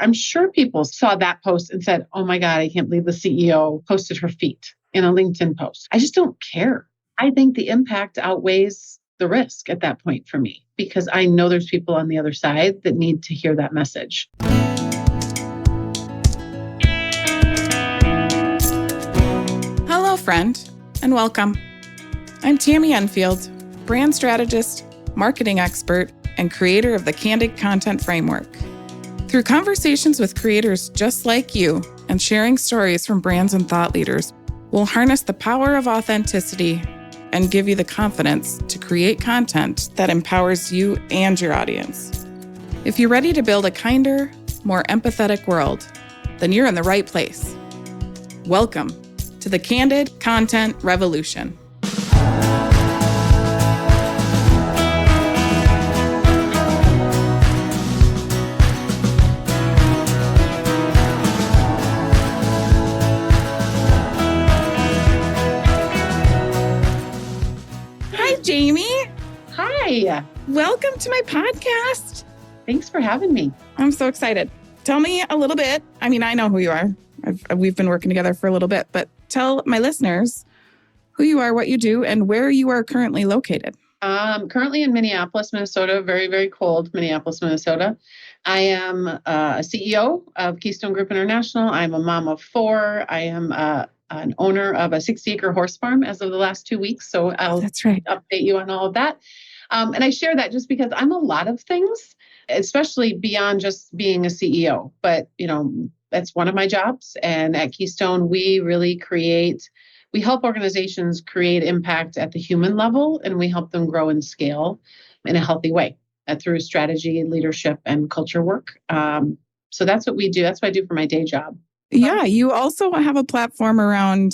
I'm sure people saw that post and said, oh my God, I can't believe the CEO posted her feet in a LinkedIn post. I just don't care. I think the impact outweighs the risk at that point for me, because I know there's people on the other side that need to hear that message. Hello, friend, and welcome. I'm Tami Enfield, brand strategist, marketing expert, and creator of the Candid content framework. Through conversations with creators just like you and sharing stories from brands and thought leaders, we'll harness the power of authenticity and give you the confidence to create content that empowers you and your audience. If you're ready to build a kinder, more empathetic world, then you're in the right place. Welcome to the Candid Content Revolution. Jamie. Hi. Welcome to my podcast. Thanks for having me. I'm so excited. Tell me a little bit. I mean, I know who you are. We've been working together for a little bit, but tell my listeners who you are, what you do, and where you are currently located. Currently in Minneapolis, Minnesota, very, very cold Minneapolis, Minnesota. I am a CEO of Keystone Group International. I'm a mom of 4. I am an owner of a 60-acre horse farm as of the last 2 weeks. So I'll update you on all of that. And I share that just because I'm a lot of things, especially beyond just being a CEO. But, that's one of my jobs. And at Keystone, we help organizations create impact at the human level, and we help them grow and scale in a healthy way through strategy, leadership, and culture work. So that's what we do. That's what I do for my day job. Yeah, you also have a platform around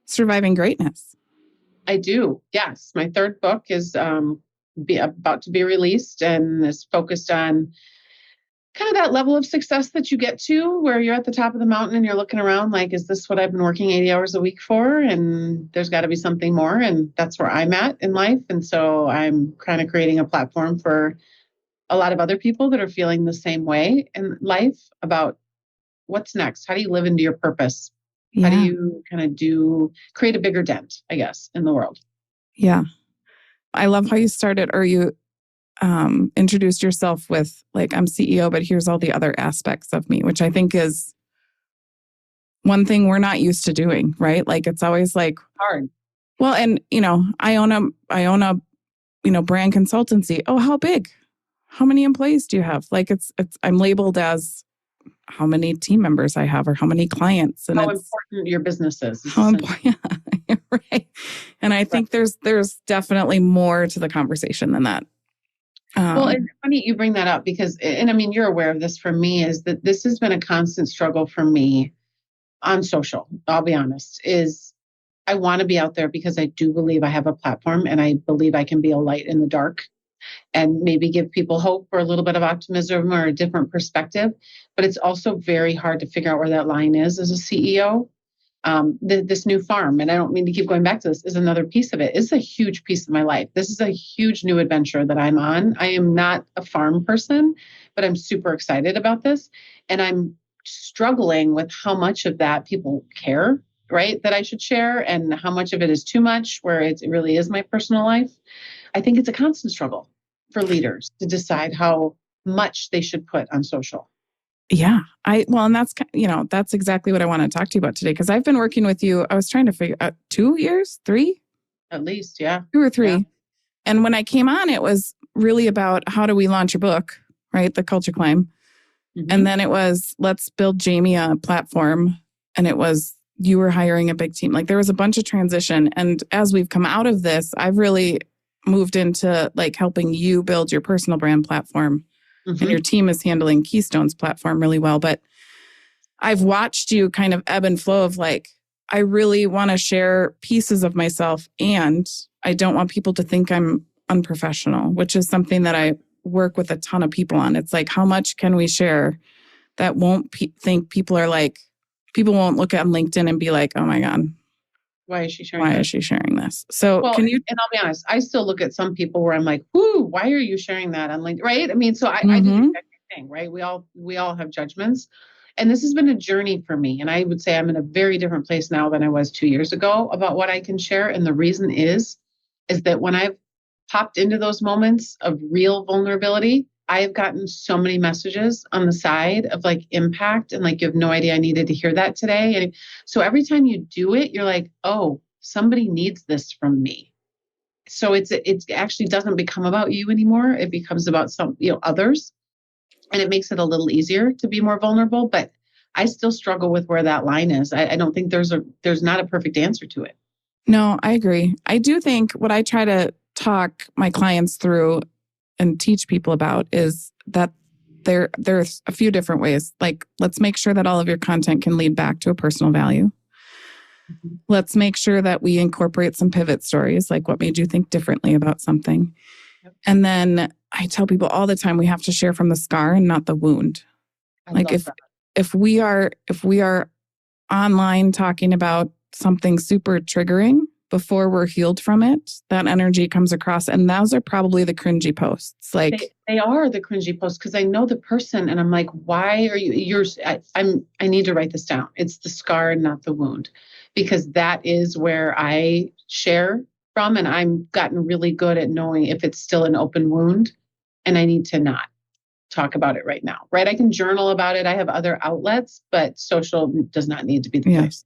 surviving greatness. I do. Yes. My 3rd book is about to be released and is focused on kind of that level of success that you get to where you're at the top of the mountain and you're looking around like, is this what I've been working 80 hours a week for? And there's got to be something more. And that's where I'm at in life. And so I'm kind of creating a platform for a lot of other people that are feeling the same way in life about what's next? How do you live into your purpose? Yeah. How do you kind of create a bigger dent, I guess, in the world? Yeah. I love how you started, or you introduced yourself with like, I'm CEO, but here's all the other aspects of me, which I think is one thing we're not used to doing, right? Like it's always like hard. Well, and I own a brand consultancy. Oh, how big? How many employees do you have? Like I'm labeled as how many team members I have or how many clients, and how important your business is. How important, right? And I think there's definitely more to the conversation than that. Well, it's funny you bring that up because, and I mean, you're aware of this for me, is that this has been a constant struggle for me on social. I'll be honest, is I want to be out there because I do believe I have a platform and I believe I can be a light in the dark and maybe give people hope or a little bit of optimism or a different perspective. But it's also very hard to figure out where that line is as a CEO. This new farm, and I don't mean to keep going back to this, is another piece of it. It's a huge piece of my life. This is a huge new adventure that I'm on. I am not a farm person, but I'm super excited about this. And I'm struggling with how much of that people care, right, that I should share, and how much of it is too much, where it really is my personal life. I think it's a constant struggle for leaders to decide how much they should put on social. Yeah. And that's exactly what I want to talk to you about today. Because I've been working with you. I was trying to figure out 2 years, 3? At least, yeah. 2 or 3. Yeah. And when I came on, it was really about how do we launch a book, right? The Culture Climb. Mm-hmm. And then it was, let's build Jamie a platform. And it was, you were hiring a big team. Like there was a bunch of transition. And as we've come out of this, I've really moved into like helping you build your personal brand platform. Mm-hmm. And your team is handling Keystone's platform really well. But I've watched you kind of ebb and flow of like, I really want to share pieces of myself and I don't want people to think I'm unprofessional, which is something that I work with a ton of people on. It's like, how much can we share that won't think people are like, people won't look at LinkedIn and be like, oh my God, why is she sharing this? So and I'll be honest, I still look at some people where I'm like, whoo, why are you sharing that on LinkedIn? Right? I mean, so I do the exact same thing, right? We all have judgments. And this has been a journey for me. And I would say I'm in a very different place now than I was 2 years ago about what I can share. And the reason is that when I've popped into those moments of real vulnerability, I have gotten so many messages on the side of like impact and like, you have no idea I needed to hear that today. And so every time you do it, you're like, oh, somebody needs this from me. So it actually doesn't become about you anymore. It becomes about others. And it makes it a little easier to be more vulnerable, but I still struggle with where that line is. I don't think there's not a perfect answer to it. No, I agree. I do think what I try to talk my clients through and teach people about is that there's a few different ways. Like, let's make sure that all of your content can lead back to a personal value. Mm-hmm. Let's make sure that we incorporate some pivot stories, like what made you think differently about something. Yep. And then I tell people all the time, we have to share from the scar and not the wound. Like if we are online talking about something super triggering before we're healed from it, that energy comes across. And those are probably the cringy posts. Like they are the cringy posts because I know the person and I'm like, why are you, I need to write this down. It's the scar and not the wound, because that is where I share from. And I've gotten really good at knowing if it's still an open wound and I need to not talk about it right now, right? I can journal about it. I have other outlets, but social does not need to be the place.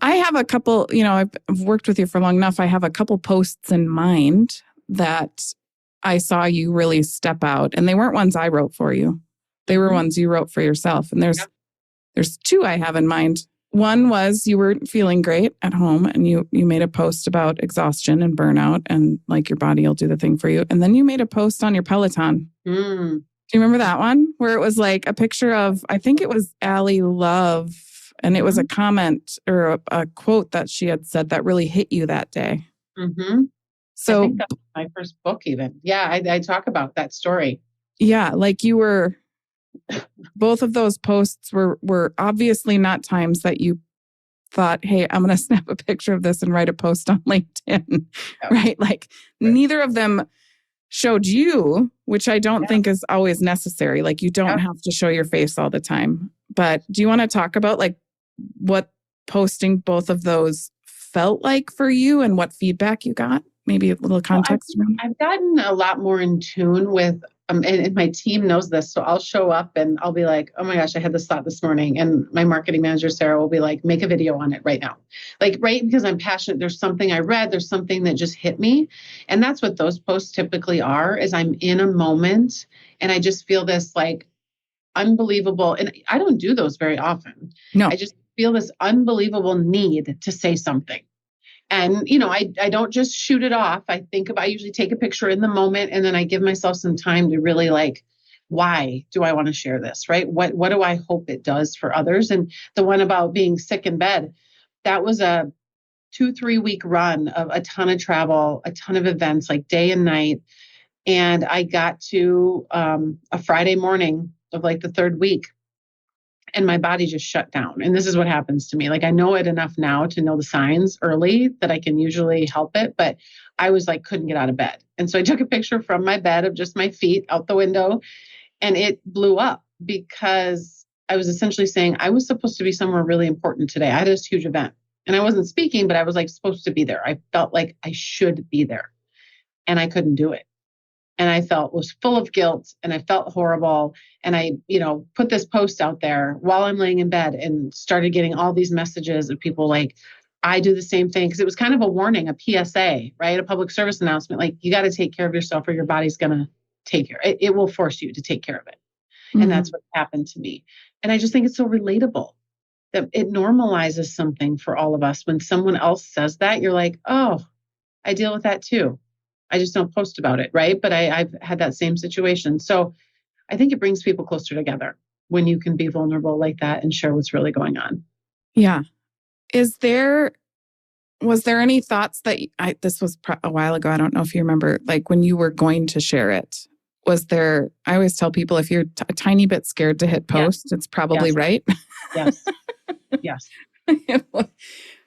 I have a couple, I've worked with you for long enough. I have a couple posts in mind that I saw you really step out, and they weren't ones I wrote for you. They were ones you wrote for yourself. And there's two I have in mind. One was you weren't feeling great at home and you made a post about exhaustion and burnout and like your body will do the thing for you. And then you made a post on your Peloton. Do you remember that one? Where it was like a picture of, I think it was Allie Love. And it was a comment or a quote that she had said that really hit you that day. Mm-hmm. So I think that was my first book even. Yeah, I talk about that story. Yeah, like you were... Both of those posts were obviously not times that you thought, hey, I'm going to snap a picture of this and write a post on LinkedIn, right? Like neither of them showed you, which I don't think is always necessary. Like you don't have to show your face all the time. But do you want to talk about like what posting both of those felt like for you and what feedback you got? Maybe a little context around it. I've gotten a lot more in tune with and my team knows this. So I'll show up and I'll be like, oh my gosh, I had this thought this morning. And my marketing manager, Sarah, will be like, make a video on it right now. Like, right. Because I'm passionate. There's something I read. There's something that just hit me. And that's what those posts typically are, is I'm in a moment and I just feel this like unbelievable. And I don't do those very often. No, I just feel this unbelievable need to say something. And, I don't just shoot it off. I usually take a picture in the moment and then I give myself some time to really like, why do I want to share this, right? What do I hope it does for others? And the one about being sick in bed, that was a 2-3 week run of a ton of travel, a ton of events, like day and night. And I got to a Friday morning of like the third week. And my body just shut down. And this is what happens to me. Like I know it enough now to know the signs early that I can usually help it. But I was like, couldn't get out of bed. And so I took a picture from my bed of just my feet out the window and it blew up because I was essentially saying I was supposed to be somewhere really important today. I had this huge event and I wasn't speaking, but I was like supposed to be there. I felt like I should be there and I couldn't do it. And I was full of guilt and I felt horrible. And I, put this post out there while I'm laying in bed and started getting all these messages of people like, I do the same thing. Cause it was kind of a warning, a PSA, right? A public service announcement. Like you got to take care of yourself or your body's going to take care. It will force you to take care of it. Mm-hmm. And that's what happened to me. And I just think it's so relatable that it normalizes something for all of us. When someone else says that, you're like, oh, I deal with that too. I just don't post about it, right? But I've had that same situation. So I think it brings people closer together when you can be vulnerable like that and share what's really going on. Yeah. Was there any thoughts that this was a while ago. I don't know if you remember, like when you were going to share it, I always tell people if you're a tiny bit scared to hit post, it's probably right. Yes. Yes.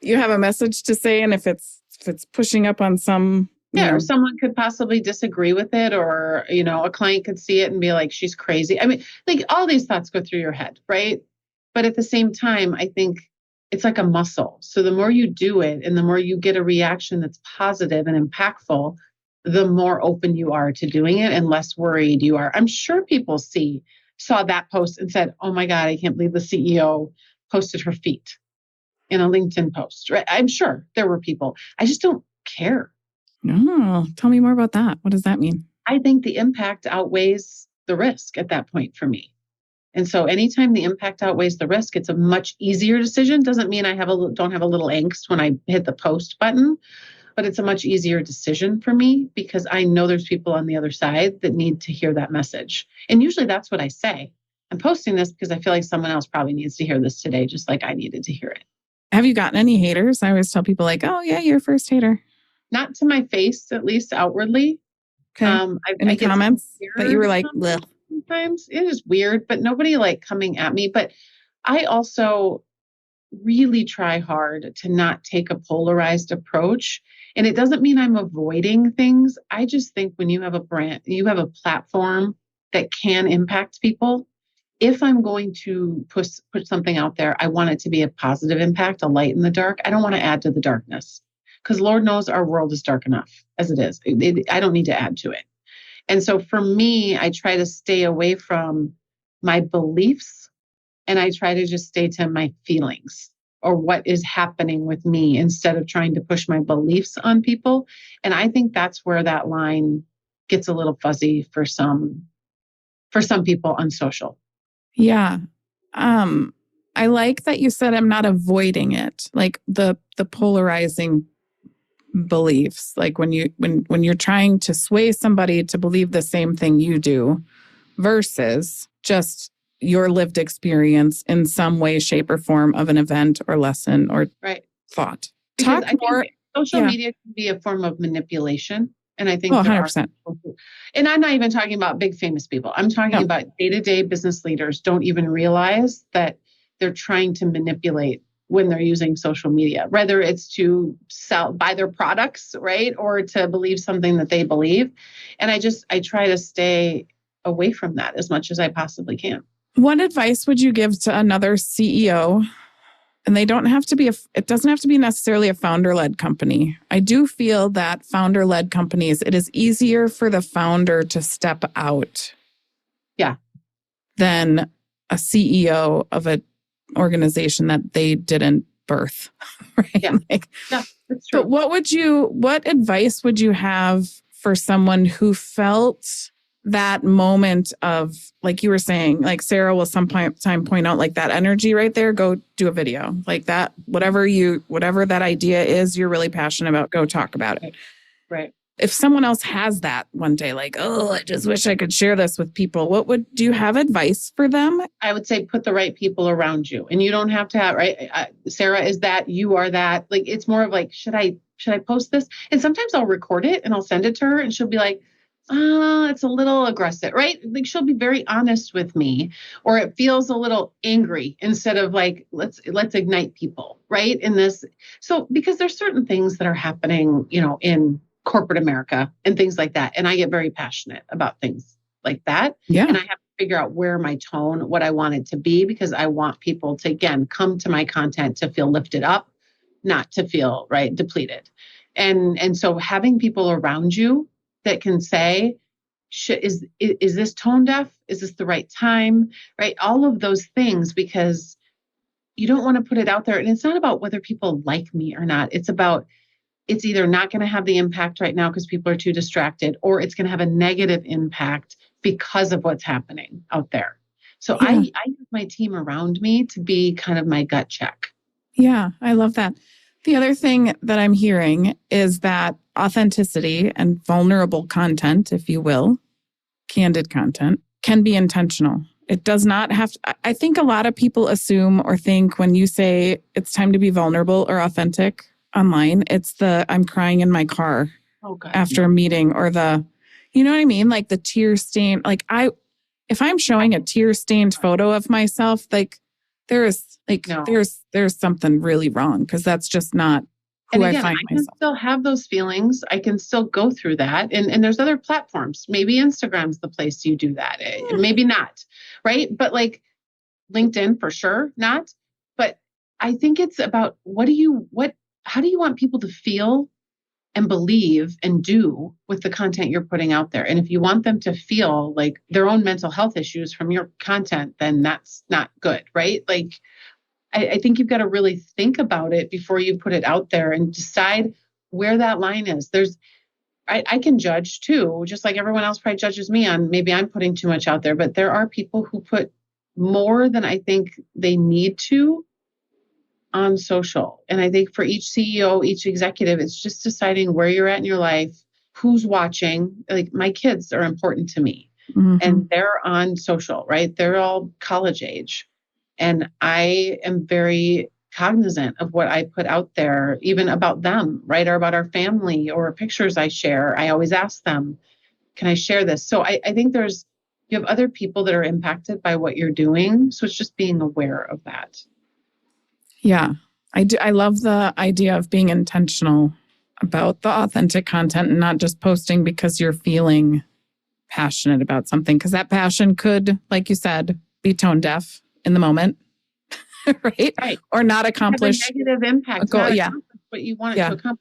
You have a message to say. And if it's if it's pushing up on some, or someone could possibly disagree with it, or, a client could see it and be like, she's crazy. I mean, like all these thoughts go through your head, right? But at the same time, I think it's like a muscle. So the more you do it and the more you get a reaction that's positive and impactful, the more open you are to doing it and less worried you are. I'm sure people saw that post and said, oh my God, I can't believe the CEO posted her feet in a LinkedIn post, right? I'm sure there were people. I just don't care. No, tell me more about that. What does that mean? I think the impact outweighs the risk at that point for me. And so anytime the impact outweighs the risk, it's a much easier decision. Doesn't mean I don't have a little angst when I hit the post button, but it's a much easier decision for me because I know there's people on the other side that need to hear that message. And usually that's what I say. I'm posting this because I feel like someone else probably needs to hear this today, just like I needed to hear it. Have you gotten any haters? I always tell people like, oh yeah, you're first hater. Not to my face, at least outwardly. Okay. Any comments that you were like, bleh. Sometimes it is weird, but nobody like coming at me. But I also really try hard to not take a polarized approach. And it doesn't mean I'm avoiding things. I just think when you have a brand, you have a platform that can impact people. If I'm going to put something out there, I want it to be a positive impact, a light in the dark. I don't want to add to the darkness because Lord knows our world is dark enough as it is. I don't need to add to it. And so for me, I try to stay away from my beliefs and I try to just stay to my feelings or what is happening with me instead of trying to push my beliefs on people. And I think that's where that line gets a little fuzzy for some people on social. Yeah. I like that you said I'm not avoiding it, like the polarizing beliefs, like when you're trying to sway somebody to believe the same thing you do versus just your lived experience in some way, shape, or form of an event or lesson or thought. Because I think social media can be a form of manipulation. And I think 100%. And I'm not even talking about big famous people. I'm talking about day-to-day business leaders don't even realize that they're trying to manipulate when they're using social media, whether it's to buy their products, right? Or to believe something that they believe. And I try to stay away from that as much as I possibly can. What advice would you give to another CEO? And it doesn't have to be necessarily a founder-led company. I do feel that founder-led companies, it is easier for the founder to step out. Yeah. Than a CEO of an organization that they didn't birth. Right? Yeah. That's true. But what advice would you have for someone who felt that moment of, like you were saying, like Sarah will sometime point out, like that energy right there, go do a video like that, whatever that idea is, you're really passionate about, go talk about it. Right. If someone else has that one day, like, oh, I just wish I could share this with people, do you have advice for them? I would say put the right people around you, and you don't have to have, right? Sarah is that, you are that. Like, it's more of like, should I post this? And sometimes I'll record it and I'll send it to her and she'll be like, it's a little aggressive, right? Like she'll be very honest with me, or it feels a little angry instead of like, let's ignite people, right? In this. So, because there's certain things that are happening, in corporate America and things like that. And I get very passionate about things like that. Yeah. And I have to figure out where my tone, what I want it to be, because I want people to, again, come to my content to feel lifted up, not to feel depleted. And so having people around you that can say, is this tone deaf? Is this the right time? Right? All of those things, because you don't want to put it out there. And it's not about whether people like me or not. It's either not going to have the impact right now because people are too distracted, or it's going to have a negative impact because of what's happening out there. So I use my team around me to be kind of my gut check. Yeah, I love that. The other thing that I'm hearing is that authenticity and vulnerable content, if you will, candid content, can be intentional. It does not have to. I think a lot of people assume or think when you say it's time to be vulnerable or authentic online, it's I'm crying in my car after a meeting, or you know what I mean? Like the tear stain. Like if I'm showing a tear stained photo of myself, like there's something really wrong, because that's just not who And again, I find I can myself. still have those feelings. I can still go through that. And there's other platforms. Maybe Instagram's the place you do that. Maybe not. Right. But like LinkedIn for sure, not. But I think it's about how do you want people to feel and believe and do with the content you're putting out there? And if you want them to feel like their own mental health issues from your content, then that's not good. Right. Like, I think you've got to really think about it before you put it out there and decide where that line is. I can judge too, just like everyone else probably judges me on maybe I'm putting too much out there, but there are people who put more than I think they need to on social. And I think for each CEO, each executive, it's just deciding where you're at in your life, who's watching. Like my kids are important to me and they're on social, right? They're all college age. And I am very cognizant of what I put out there, even about them, right? Or about our family or pictures I share. I always ask them, can I share this? So I think you have other people that are impacted by what you're doing. So it's just being aware of that. Yeah, I do. I love the idea of being intentional about the authentic content and not just posting because you're feeling passionate about something. Because that passion could, like you said, be tone deaf in the moment, right? Right. Or not accomplish have a negative impact. goal. Not Yeah. accomplish what you want it to accomplish.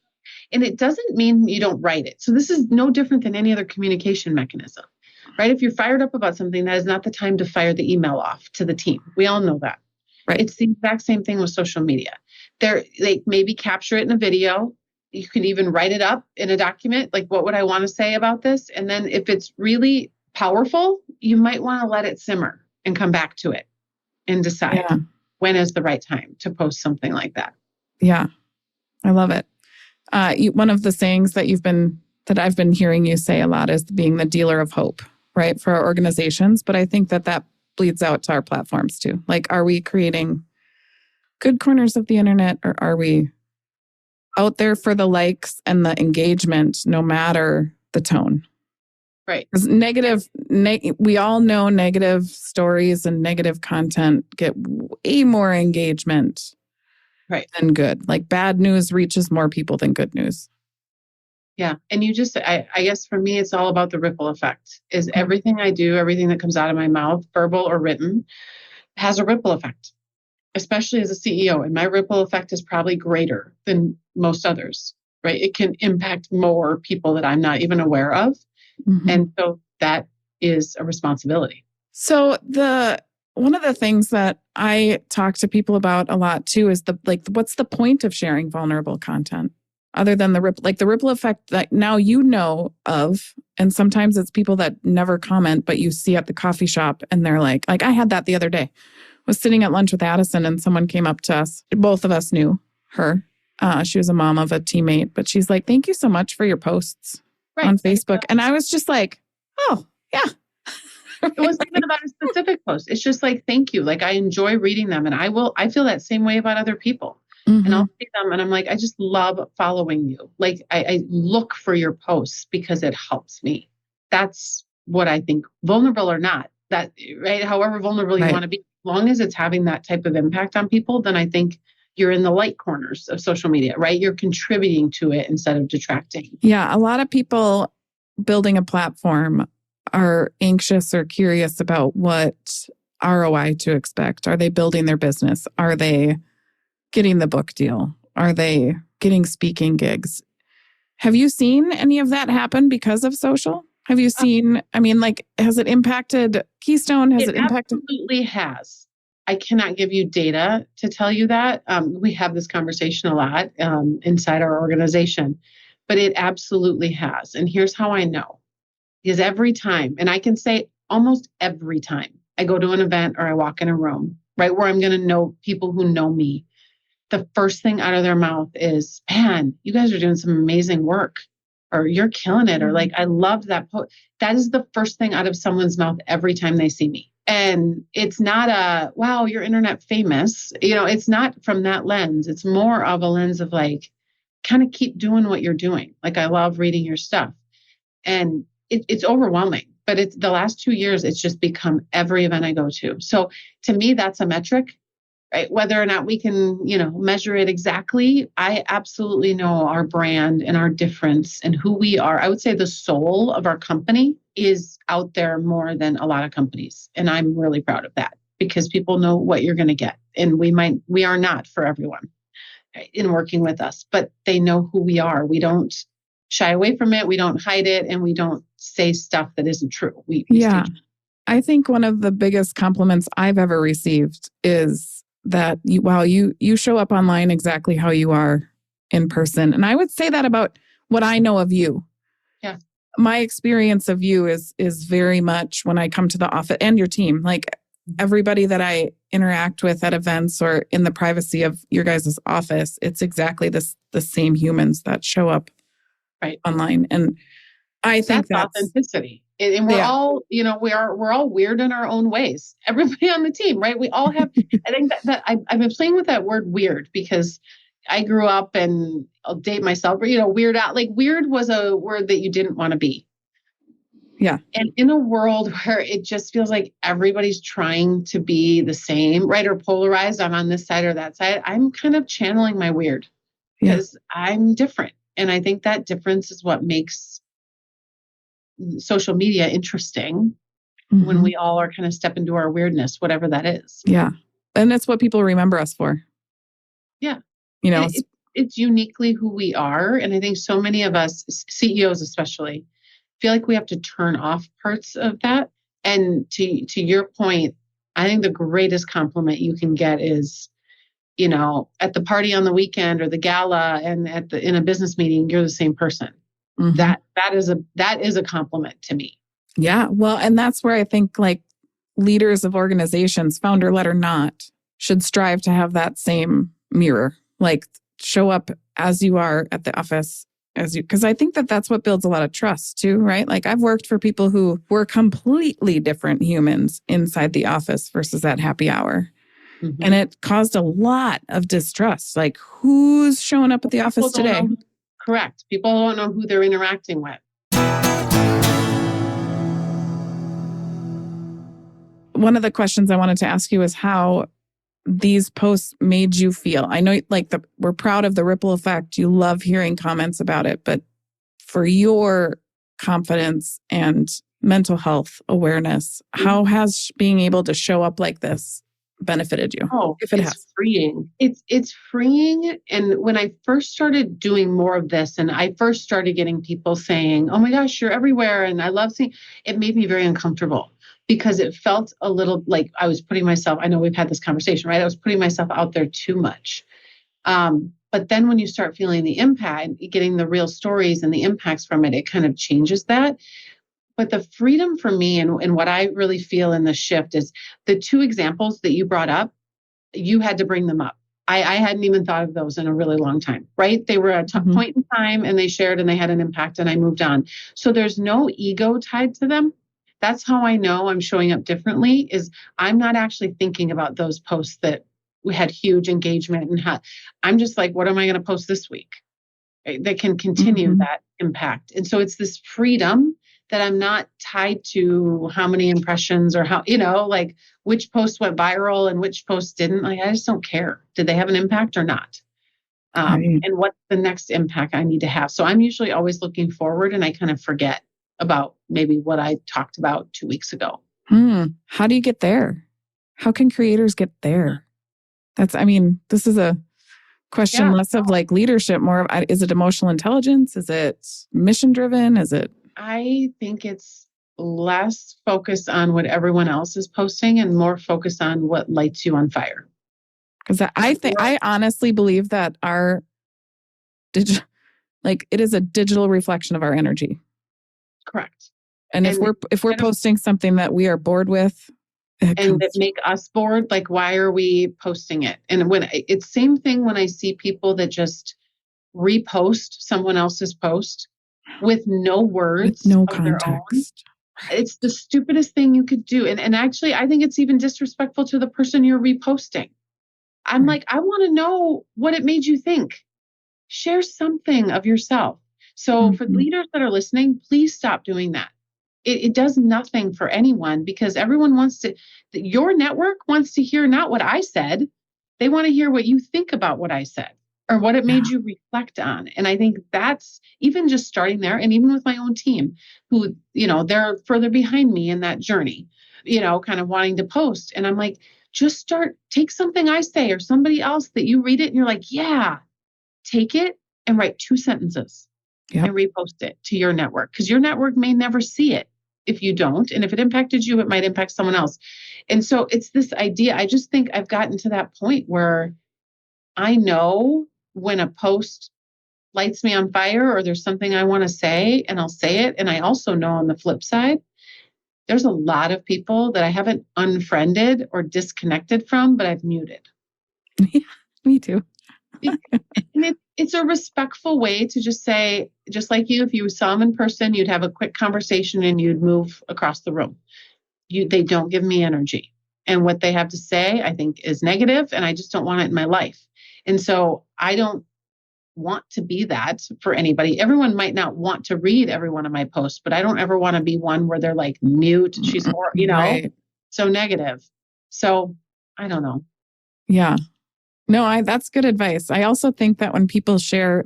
And it doesn't mean you don't write it. So this is no different than any other communication mechanism, right? If you're fired up about something, that is not the time to fire the email off to the team. We all know that. Right. It's the exact same thing with social media. They maybe capture it in a video. You can even write it up in a document. Like, what would I want to say about this? And then if it's really powerful, you might want to let it simmer and come back to it and decide when is the right time to post something like that. Yeah. I love it. One of the sayings that I've been hearing you say a lot is being the dealer of hope, right? For our organizations. But I think that bleeds out to our platforms too. Like, are we creating good corners of the internet, or are we out there for the likes and the engagement, no matter the tone? Right. Because we all know negative stories and negative content get way more engagement than good. Like, bad news reaches more people than good news. Yeah. And I guess for me, it's all about the ripple effect. Is everything I do, everything that comes out of my mouth, verbal or written, has a ripple effect, especially as a CEO. And my ripple effect is probably greater than most others, right? It can impact more people that I'm not even aware of. And so that is a responsibility. So one of the things that I talk to people about a lot too is what's the point of sharing vulnerable content other than the ripple effect that now you know of? And sometimes it's people that never comment, but you see at the coffee shop and they're like I had that the other day. I was sitting at lunch with Addison and someone came up to us. Both of us knew her. She was a mom of a teammate, but she's like, "Thank you so much for your posts on Facebook." And I was just like, "Oh, yeah." It wasn't even about a specific post. It's just like, thank you. Like, I enjoy reading them, and I feel that same way about other people. And I'll see them and I'm like, I just love following you. Like, I look for your posts because it helps me. That's what I think, vulnerable or not, that, right? However vulnerable you want to be, as long as it's having that type of impact on people, then I think you're in the light corners of social media, right? You're contributing to it instead of detracting. Yeah. A lot of people building a platform are anxious or curious about what ROI to expect. Are they building their business? Are they getting the book deal? Are they getting speaking gigs? Have you seen any of that happen because of social? Have you seen, has it impacted Keystone? Has it impacted? It absolutely has. I cannot give you data to tell you that. We have this conversation a lot inside our organization, but it absolutely has. And here's how I know. Because every time, and I can say almost every time I go to an event or I walk in a room, right, where I'm going to know people who know me, the first thing out of their mouth is, "Man, you guys are doing some amazing work," or "You're killing it," or like, "I loved that post." That is the first thing out of someone's mouth every time they see me. And it's not a, "Wow, you're internet famous." It's not from that lens. It's more of a lens of like, kind of keep doing what you're doing. Like, I love reading your stuff. And it's overwhelming, but the last 2 years, it's just become every event I go to. So to me, that's a metric. right? Whether or not we can, measure it exactly, I absolutely know our brand and our difference and who we are. I would say the soul of our company is out there more than a lot of companies. And I'm really proud of that because people know what you're going to get. And we are not for everyone in working with us, but they know who we are. We don't shy away from it. We don't hide it. And we don't say stuff that isn't true. We yeah. I think one of the biggest compliments I've ever received is that you show up online exactly how you are in person. And I would say that about what I know of you. Yeah. My experience of you is very much when I come to the office and your team, like everybody that I interact with at events or in the privacy of your guys' office, it's exactly the same humans that show up online. And I think that's authenticity. And we're all, we're all weird in our own ways. Everybody on the team, right? We all have, I think that I've been playing with that word weird because I grew up and I'll date myself, weird out. Like weird was a word that you didn't want to be. Yeah. And in a world where it just feels like everybody's trying to be the same, right? Or polarized, I'm on this side or that side. I'm kind of channeling my weird because I'm different. And I think that difference is what makes social media interesting when we all are kind of step into our weirdness, whatever that is. Yeah. And that's what people remember us for. Yeah. It's uniquely who we are. And I think so many of us, CEOs especially, feel like we have to turn off parts of that. And to your point, I think the greatest compliment you can get is, at the party on the weekend or the gala and in a business meeting, you're the same person. That is a compliment to me. Yeah. Well, and that's where I think like leaders of organizations, founder led or not, should strive to have that same mirror, like show up as you are at the office because I think that's what builds a lot of trust too, right? Like I've worked for people who were completely different humans inside the office versus at happy hour. And it caused a lot of distrust. Like who's showing up at the office today? Correct. People don't know who they're interacting with. One of the questions I wanted to ask you is how these posts made you feel. I know we're proud of the ripple effect. You love hearing comments about it, but for your confidence and mental health awareness, how has being able to show up like this benefited you? If it has. Freeing. It's freeing. And when I first started doing more of this and I first started getting people saying, oh my gosh, you're everywhere. And I love seeing it, made me very uncomfortable because it felt a little like I was putting myself, I know we've had this conversation, right? I was putting myself out there too much. But then when you start feeling the impact, getting the real stories and the impacts from it, it kind of changes that. But the freedom for me and what I really feel in the shift is the two examples that you brought up, you had to bring them up. I hadn't even thought of those in a really long time, right? They were at a point in time and they shared and they had an impact and I moved on. So there's no ego tied to them. That's how I know I'm showing up differently is I'm not actually thinking about those posts that we had huge engagement and I'm just like, what am I going to post this week that can continue that impact? And so it's this freedom that I'm not tied to how many impressions or how, like which post went viral and which post didn't. Like, I just don't care. Did they have an impact or not? And what's the next impact I need to have? So I'm usually always looking forward and I kind of forget about maybe what I talked about 2 weeks ago. How do you get there? How can creators get there? This is a question less of like leadership, more of, is it emotional intelligence? Is it mission driven? Is it? I think it's less focused on what everyone else is posting and more focused on what lights you on fire. Because I honestly believe that our it is a digital reflection of our energy. Correct. And if we're posting something that we are bored with, and that make us bored, like why are we posting it? And when it's same thing when I see people that just repost someone else's post with no words, with no context. It's the stupidest thing you could do. And actually, I think it's even disrespectful to the person you're reposting. I'm like, I want to know what it made you think. Share something of yourself. So for leaders that are listening, please stop doing that. It does nothing for anyone because everyone your network wants to hear not what I said. They want to hear what you think about what I said or what it made you reflect on. And I think that's even just starting there. And even with my own team who, they're further behind me in that journey, kind of wanting to post. And I'm like, just take something I say or somebody else that you read it and you're like, yeah, take it and write 2 sentences and repost it to your network, because your network may never see it if you don't. And if it impacted you, it might impact someone else. And so it's this idea. I just think I've gotten to that point where I know when a post lights me on fire or there's something I want to say, and I'll say it. And I also know on the flip side, there's a lot of people that I haven't unfriended or disconnected from, but I've muted. Yeah, me too. And it's a respectful way to just say, just like you, if you saw them in person, you'd have a quick conversation and you'd move across the room. They don't give me energy. And what they have to say, I think, is negative, and I just don't want it in my life. And so I don't want to be that for anybody. Everyone might not want to read every one of my posts, but I don't ever want to be one where they're like, mute, she's horrible, right. So negative. So I don't know. Yeah. No, that's good advice. I also think that when people share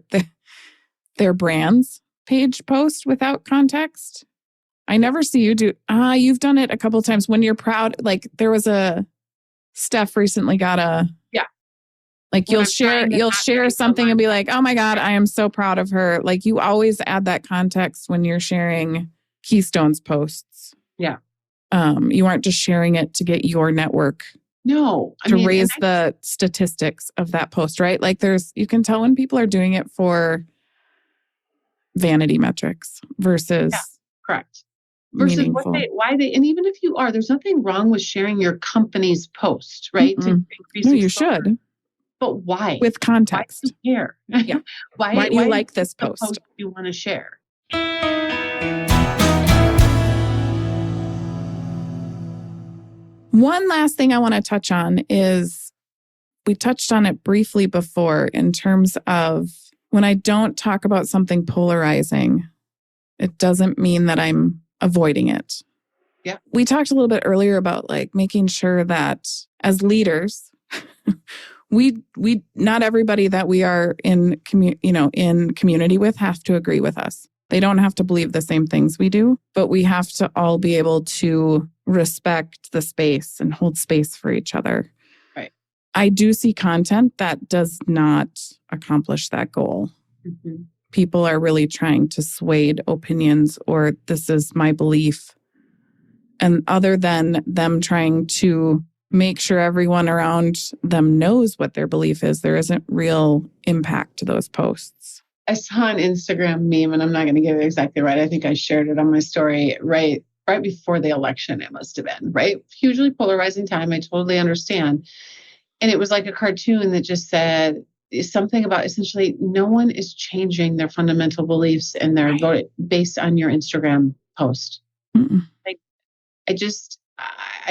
their brand's page post without context, I never see you do. You've done it a couple of times when you're proud. Like there was Steph recently got like you'll share something and be like, oh my God, I am so proud of her. Like you always add that context when you're sharing Keystone's posts. Yeah. You aren't just sharing it to get your network. No. Raise the statistics of that post, right? Like you can tell when people are doing it for vanity metrics versus correct. Versus meaningful. why they, and even if you are, there's nothing wrong with sharing your company's post, right? To increase no, you should. But why? With context. Why do you care? Yeah. why do you like this post? You want to share? One last thing I want to touch on is we touched on it briefly before in terms of when I don't talk about something polarizing, it doesn't mean that I'm avoiding it. Yeah. We talked a little bit earlier about like making sure that as leaders, we not everybody that we are in community with have to agree with us. They don't have to believe the same things we do, but we have to all be able to respect the space and hold space for each other. Right. I do see content that does not accomplish that goal. Mm-hmm. People are really trying to sway opinions, or this is my belief. And other than them trying to make sure everyone around them knows what their belief is, there isn't real impact to those posts. I saw an Instagram meme, and I'm not going to get it exactly right. I think I shared it on my story right before the election. It must have been, right? Hugely polarizing time. I totally understand. And it was like a cartoon that just said something about essentially no one is changing their fundamental beliefs and their vote based on your Instagram post. Like, I just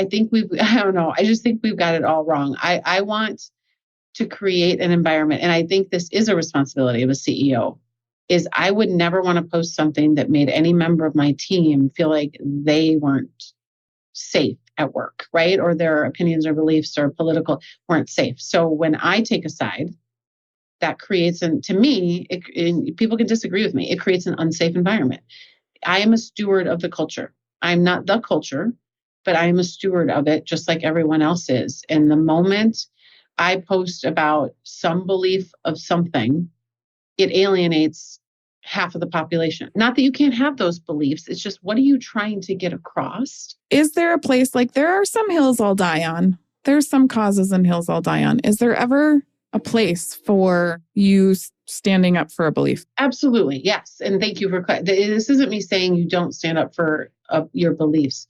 think we've got it all wrong. I want to create an environment, and I think this is a responsibility of a CEO, is I would never want to post something that made any member of my team feel like they weren't safe at work, right? Or their opinions or beliefs or political weren't safe. So when I take a side, that creates, and to me, people can disagree with me, it creates an unsafe environment. I am a steward of the culture. I'm not the culture, but I am a steward of it, just like everyone else is. And the moment I post about some belief of something, it alienates half of the population. Not that you can't have those beliefs. It's just, what are you trying to get across? Is there a place, like there are some hills I'll die on. There's some causes and hills I'll die on. Is there ever a place for you standing up for a belief? Absolutely. Yes. And thank you for, this isn't me saying you don't stand up for your beliefs,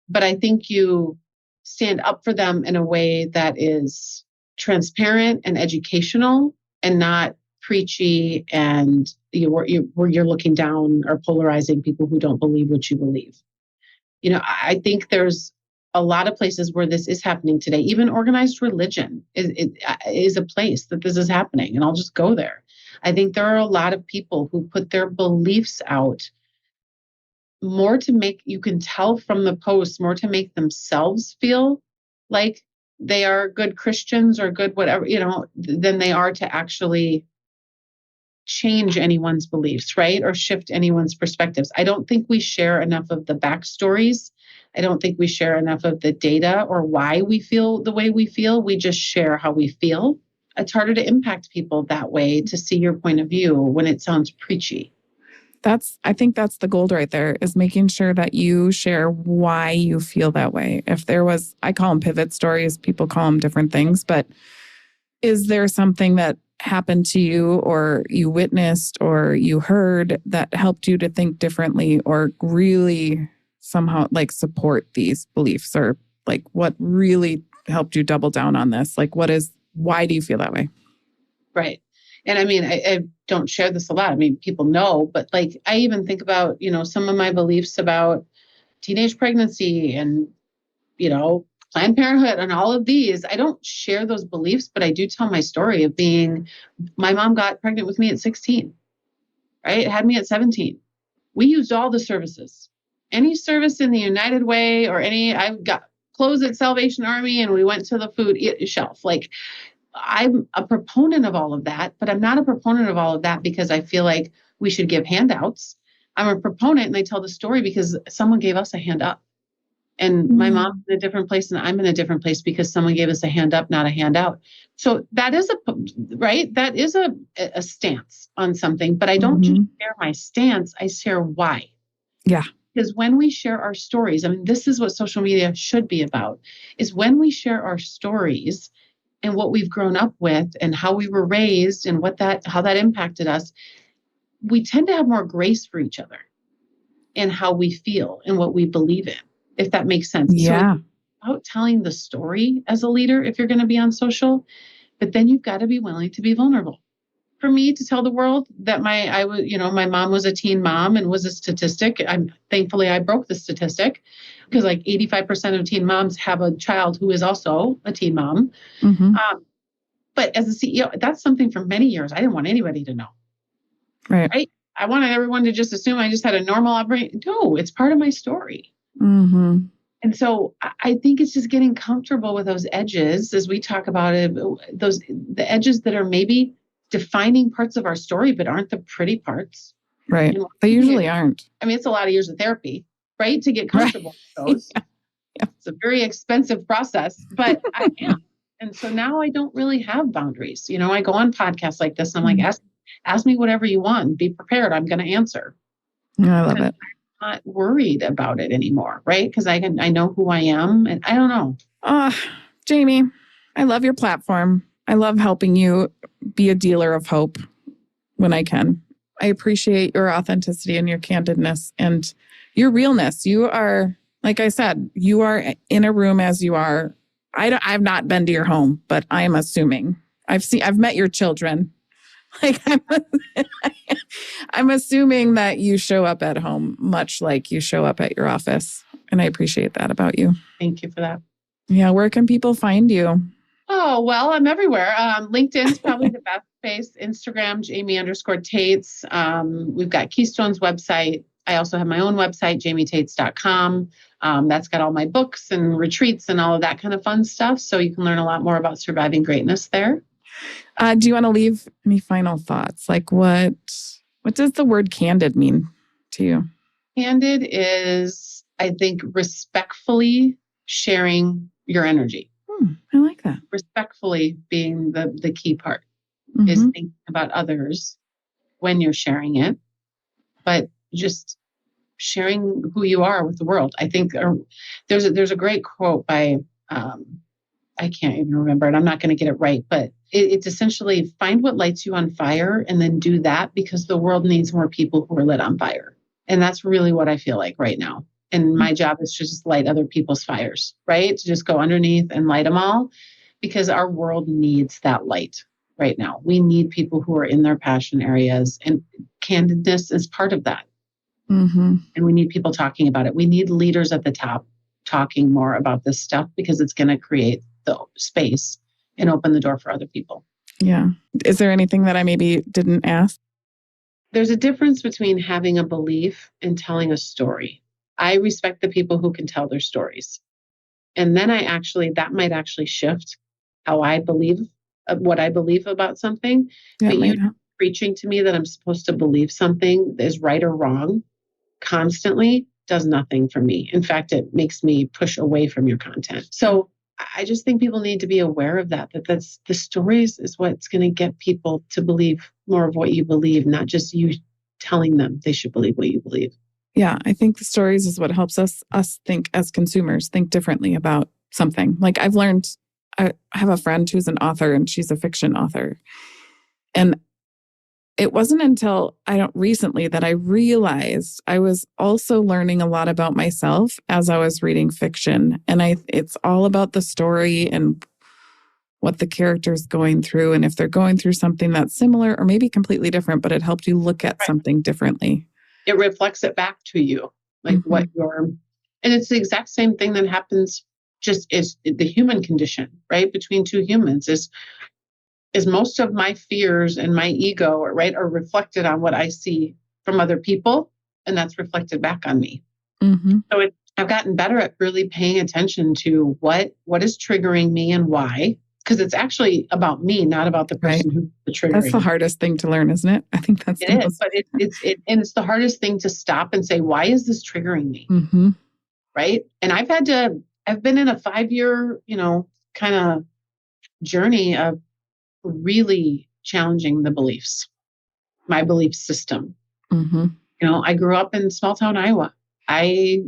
but I think you stand up for them in a way that is transparent and educational and not preachy, and where you're looking down or polarizing people who don't believe what you believe. I think there's a lot of places where this is happening today. Even organized religion is a place that this is happening, and I'll just go there. I think there are a lot of people who put their beliefs out more to make, you can tell from the posts, more to make themselves feel like they are good Christians or good whatever, than they are to actually change anyone's beliefs, right? Or shift anyone's perspectives. I don't think we share enough of the backstories. I don't think we share enough of the data or why we feel the way we feel. We just share how we feel. It's harder to impact people that way, to see your point of view when it sounds preachy. I think that's the gold right there, is making sure that you share why you feel that way. If there was, I call them pivot stories, people call them different things, but is there something that happened to you or you witnessed or you heard that helped you to think differently or really somehow like support these beliefs, or like what really helped you double down on this? Like why do you feel that way? Right. And I mean, I don't share this a lot. I mean, people know, but like, I even think about, some of my beliefs about teenage pregnancy and, Planned Parenthood and all of these. I don't share those beliefs, but I do tell my story of my mom got pregnant with me at 16, right? Had me at 17. We used all the services, any service in the United Way or I got clothes at Salvation Army, and we went to the food shelf. Like, I'm a proponent of all of that, but I'm not a proponent of all of that because I feel like we should give handouts. I'm a proponent, and I tell the story because someone gave us a hand up. And my mom's in a different place and I'm in a different place because someone gave us a hand up, not a handout. So that is that is a stance on something, but I don't just share my stance. I share why. Yeah. Because when we share our stories, I mean, this is what social media should be about, is when we share our stories and what we've grown up with and how we were raised and how that impacted us, we tend to have more grace for each other and how we feel and what we believe in, if that makes sense. Yeah. So it's about telling the story as a leader if you're going to be on social, but then you've got to be willing to be vulnerable. For me to tell the world that my mom was a teen mom and was a statistic. Thankfully I broke the statistic, because like 85% of teen moms have a child who is also a teen mom. But as a CEO, that's something for many years I didn't want anybody to know. Right? I wanted everyone to just assume I just had a normal upbringing. No, it's part of my story. And so I think it's just getting comfortable with those edges, as we talk about it, the edges that are maybe defining parts of our story, but aren't the pretty parts. Right. They usually aren't. I mean, it's a lot of years of therapy, right? To get comfortable with those. Yeah. It's a very expensive process, but I am. And so now I don't really have boundaries. I go on podcasts like this and I'm like, ask me whatever you want. Be prepared. I'm going to answer. I love it. I'm not worried about it anymore, right? Because I know who I am, and I don't know. Jamie, I love your platform. I love helping you be a dealer of hope when I can. I appreciate your authenticity and your candidness and your realness. You are, like I said, you are in a room as you are. I've not been to your home, but I'm assuming I've met your children. Like I'm assuming that you show up at home much like you show up at your office. And I appreciate that about you. Thank you for that. Yeah. Where can people find you? Oh, well, I'm everywhere. LinkedIn's probably the best place. Instagram, Jamie_Taets. We've got Keystone's website. I also have my own website, JamieTaets.com. That's got all my books and retreats and all of that kind of fun stuff. So you can learn a lot more about surviving greatness there. Do you want to leave any final thoughts? Like what does the word candid mean to you? Candid is, I think, respectfully sharing your energy. I like that. Respectfully being the key part, is thinking about others when you're sharing it, but just sharing who you are with the world. I think there's a great quote by, I can't even remember it. I'm not going to get it right, but it's essentially find what lights you on fire and then do that, because the world needs more people who are lit on fire. And that's really what I feel like right now. And my job is to just light other people's fires, right? To just go underneath and light them all, because our world needs that light right now. We need people who are in their passion areas, and candidness is part of that. And we need people talking about it. We need leaders at the top talking more about this stuff, because it's going to create the space and open the door for other people. Yeah. Is there anything that I maybe didn't ask? There's a difference between having a belief and telling a story. I respect the people who can tell their stories. And then that might actually shift how I believe, what I believe about something. Yeah, But you preaching to me that I'm supposed to believe something is right or wrong constantly does nothing for me. In fact, it makes me push away from your content. So I just think people need to be aware of that's the stories is what's going to get people to believe more of what you believe, not just you telling them they should believe what you believe. Yeah, I think the stories is what helps us think as consumers, think differently about something. Like I've learned, I have a friend who's an author and she's a fiction author. And it wasn't until recently that I realized I was also learning a lot about myself as I was reading fiction. And it's all about the story and what the character's going through. And if they're going through something that's similar or maybe completely different, but it helped you look at something differently. It reflects it back to you, like what and it's the exact same thing that happens just is the human condition, right? Between two humans is most of my fears and my ego, right, are reflected on what I see from other people, and that's reflected back on me. So I've gotten better at really paying attention to what is triggering me and why, because it's actually about me, not about the person who's the triggering. That's the hardest thing to learn, isn't it? I think that's it is, but it's the hardest thing to stop and say, why is this triggering me? Right? And I've been in a 5-year, kind of journey of really challenging the beliefs, my belief system. I grew up in small town Iowa. I,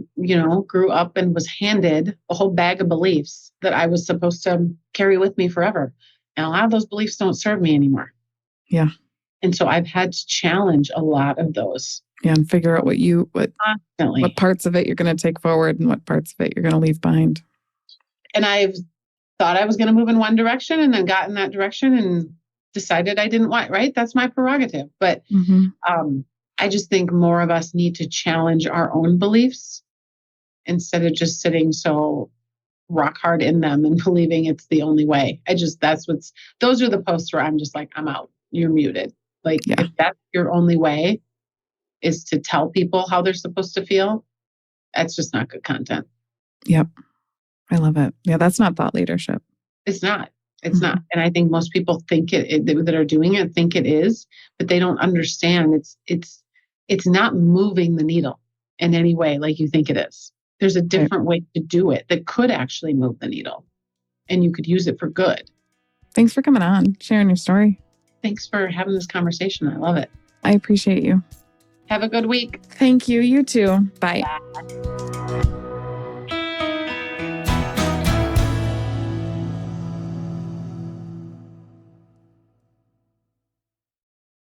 grew up and was handed a whole bag of beliefs that I was supposed to carry with me forever. And a lot of those beliefs don't serve me anymore. Yeah. And so I've had to challenge a lot of those. Yeah, and figure out what parts of it you're going to take forward and what parts of it you're going to leave behind. And I've thought I was going to move in one direction and then got in that direction and decided I didn't want, right? That's my prerogative. But I just think more of us need to challenge our own beliefs instead of just sitting so rock hard in them and believing it's the only way. Those are the posts where I'm just like, I'm out. You're muted. Like if that's your only way is to tell people how they're supposed to feel, that's just not good content. Yep. I love it. Yeah, that's not thought leadership. It's not. It's not. And I think most people think that are doing it think it is, but they don't understand. It's not moving the needle in any way like you think it is. There's a different way to do it that could actually move the needle, and you could use it for good. Thanks for coming on, sharing your story. Thanks for having this conversation. I love it. I appreciate you. Have a good week. Thank you. You too. Bye. Bye.